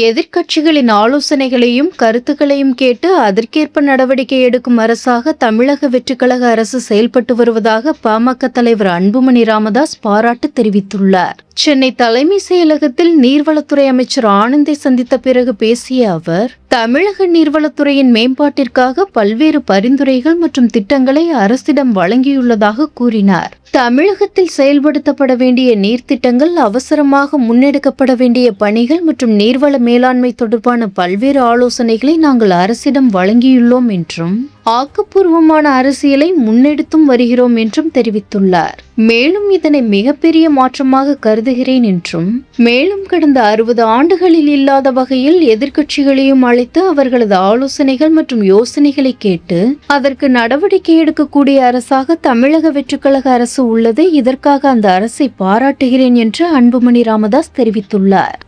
எதிர்க்கட்சிகளின் ஆலோசனைகளையும் கருத்துக்களையும் கேட்டு அதற்கேற்ப நடவடிக்கை எடுக்கும் அரசாக தமிழக வெற்றிக்கழக அரசு செயல்பட்டு வருவதாக பாமக தலைவர் அன்புமணி ராமதாஸ் பாராட்டு தெரிவித்துள்ளார். சென்னை தலைமை செயலகத்தில் நீர்வளத்துறை அமைச்சர் ஆனந்தை சந்தித்த பிறகு பேசிய அவர், தமிழக நீர்வளத்துறையின் மேம்பாட்டிற்காக பல்வேறு பரிந்துரைகள் மற்றும் திட்டங்களை அரசிடம் வழங்கியுள்ளதாக கூறினார். தமிழகத்தில் செயல்படுத்தப்பட வேண்டிய நீர்த்திட்டங்கள், அவசரமாக முன்னெடுக்கப்பட வேண்டிய பணிகள் மற்றும் நீர்வள மேலாண்மை தொடர்பான பல்வேறு ஆலோசனைகளை நாங்கள் அரசிடம் வழங்கியுள்ளோம் என்றும், ஆக்கப்பூர்வமான அரசியலை முன்னெடுத்தும் வருகிறோம் என்றும் தெரிவித்துள்ளார். மேலும் இதனை மிகப்பெரிய மாற்றமாக கருதுகிறேன் என்றும், மேலும் கடந்த 60 ஆண்டுகளில் இல்லாத வகையில் எதிர்க்கட்சிகளையும் அழைத்து அவர்களது ஆலோசனைகள் மற்றும் யோசனைகளை கேட்டு அதற்கு நடவடிக்கை எடுக்கக்கூடிய அரசாக தமிழக வெற்றிக்கழக அரசு உள்ளது. இதற்காக அந்த அரசை பாராட்டுகிறேன் என்று அன்புமணி ராமதாஸ் தெரிவித்துள்ளார்.